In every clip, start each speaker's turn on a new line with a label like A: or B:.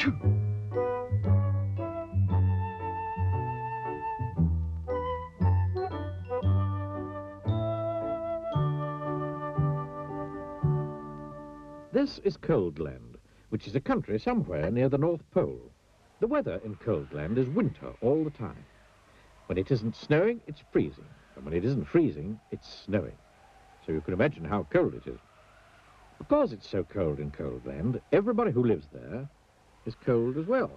A: Achoo!
B: This is Coldland, which is a country somewhere near the North Pole. The weather in Coldland is winter all the time. When it isn't snowing, it's freezing. And when it isn't freezing, it's snowing. So you can imagine how cold it is. Because it's so cold in Coldland, everybody who lives there is cold as well.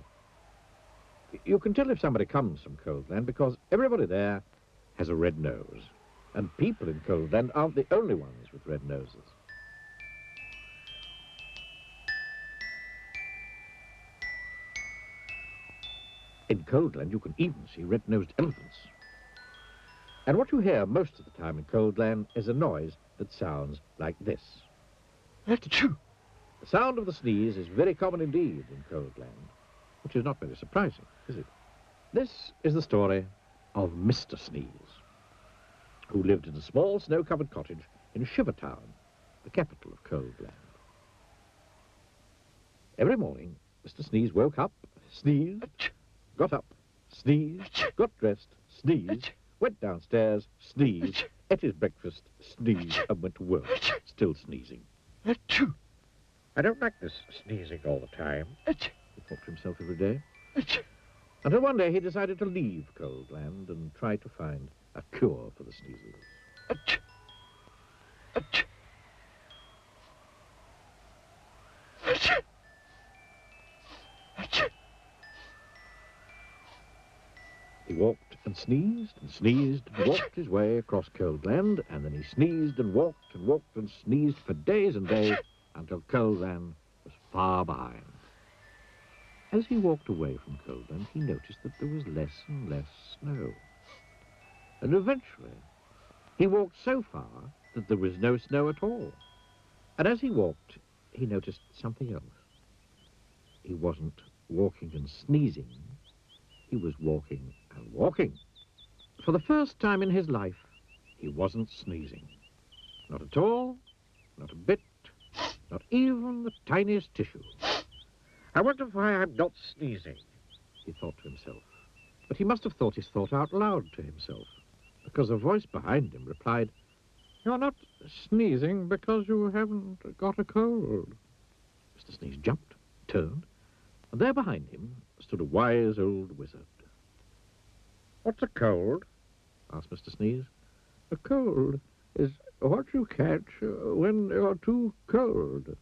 B: You can tell if somebody comes from Coldland because everybody there has a red nose. And people in Coldland aren't the only ones with red noses. In Coldland, you can even see red-nosed elephants. And what you hear most of the time in Coldland is a noise that sounds like this.
A: Achoo!
B: The sound of the sneeze is very common indeed in Coldland, which is not very surprising, is it? This is the story of Mr. Sneeze, who lived in a small snow-covered cottage in Shivertown, the capital of Coldland. Every morning, Mr. Sneeze woke up, sneezed, got up, sneezed, got dressed, sneezed, went downstairs, sneezed, ate his breakfast, sneezed, and went to work, still sneezing.
A: Achoo!
B: I don't like this sneezing all the time,
A: Achoo!
B: he thought to himself every day.
A: Achoo!
B: Until one day he decided to leave Coldland and try to find a cure for the sneezes.
A: Achoo! Achoo! Achoo! Achoo!
B: He walked and sneezed and walked his way across Coldland, and then he sneezed and walked and sneezed for days and days until Coldland was far behind. As he walked away from Coldland, he noticed that there was less and less snow. And eventually, he walked so far that there was no snow at all. And as he walked, he noticed something else. He wasn't walking and sneezing. He was walking and walking. For the first time in his life, he wasn't sneezing. Not at all, not a bit, not even the tiniest tissue. I wonder why I'm not sneezing, he thought to himself. But he must have thought his thought out loud to himself, because a voice behind him replied, "You're not sneezing because you haven't got a cold." Mr. Sneeze jumped, turned, and there behind him stood a wise old wizard. "What's a cold?" asked Mr. Sneeze. "A cold is what you catch when you're too cold,"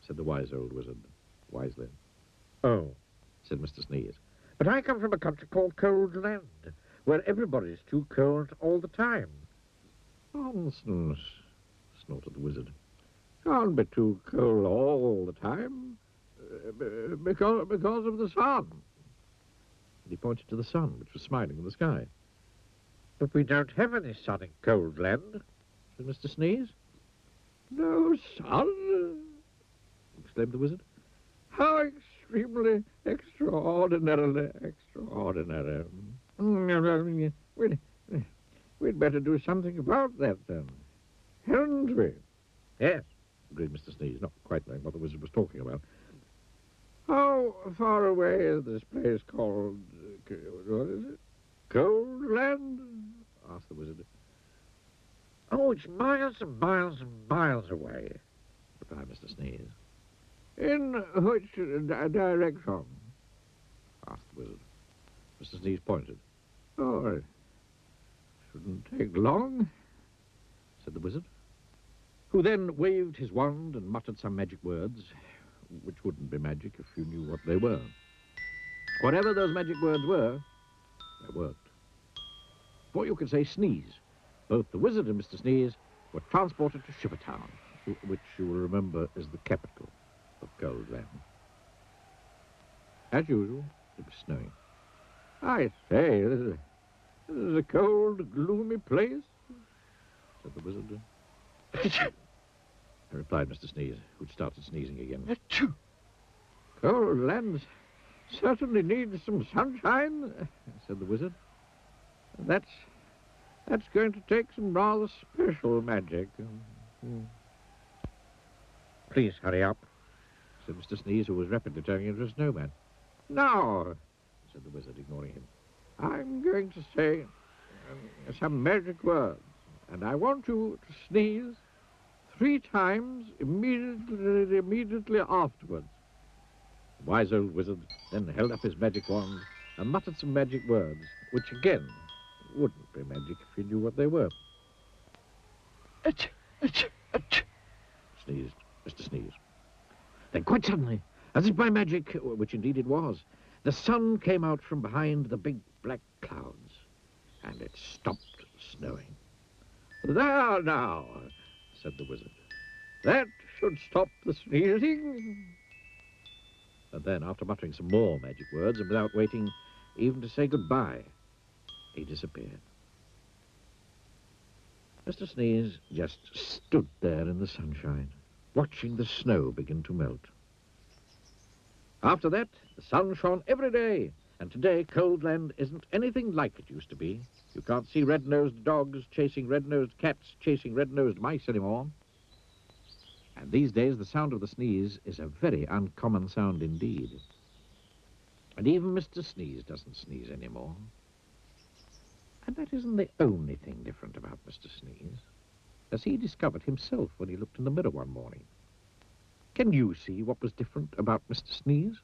B: said the wise old wizard, wisely. "Oh," said Mr. Sneeze, "but I come from a country called Coldland, where everybody's too cold all the time." "Nonsense," snorted the wizard. "Can't be too cold all the time, because of the sun." And he pointed to the sun, which was smiling in the sky. "But we don't have any sun in Coldland," said Mr. Sneeze. "No sun?" exclaimed the wizard. "How extremely, extraordinarily extraordinary. We'd better do something about that, then, hadn't we?" "Yes," agreed Mr. Sneeze, not quite knowing what the wizard was talking about. "How far away is this place called, what is it, Coldland?" asked the wizard. "Oh, it's miles and miles and miles away," replied Mr. Sneeze. "In which direction?" asked the wizard. Mr. Sneeze pointed. "Oh, it shouldn't take long," said the wizard, who then waved his wand and muttered some magic words, which wouldn't be magic if you knew what they were. Whatever those magic words were, they worked. Before you could say sneeze, both the wizard and Mr. Sneeze were transported to Shivertown, which you will remember is the capital of Coldland. As usual, it was snowing. "I say, this is a cold, gloomy place," said the wizard.
A: Achoo!
B: replied Mr. Sneeze, who'd started sneezing again.
A: Achoo!
B: "Coldland certainly needs some sunshine," said the wizard. That's going to take some rather special magic." "Please hurry up," said Mr. Sneeze, who was rapidly turning into a snowman. "Now," said the wizard, ignoring him, "I'm going to say some magic words, and I want you to sneeze 3 times immediately afterwards." The wise old wizard then held up his magic wand and muttered some magic words, which again wouldn't be magic if you knew what they were.
A: Ach, ach, ach.
B: Sneezed Mr. Sneeze. Then quite suddenly, as if by magic, which indeed it was, the sun came out from behind the big black clouds, and it stopped snowing. "There now," said the wizard. "That should stop the sneezing." And then, after muttering some more magic words, and without waiting even to say goodbye, he disappeared. Mr. Sneeze just stood there in the sunshine, watching the snow begin to melt. After that, the sun shone every day, and today Coldland isn't anything like it used to be. You can't see red-nosed dogs chasing red-nosed cats chasing red-nosed mice anymore. And these days, the sound of the sneeze is a very uncommon sound indeed. And even Mr. Sneeze doesn't sneeze anymore. And that isn't the only thing different about Mr. Sneeze, as he discovered himself when he looked in the mirror one morning. Can you see what was different about Mr. Sneeze?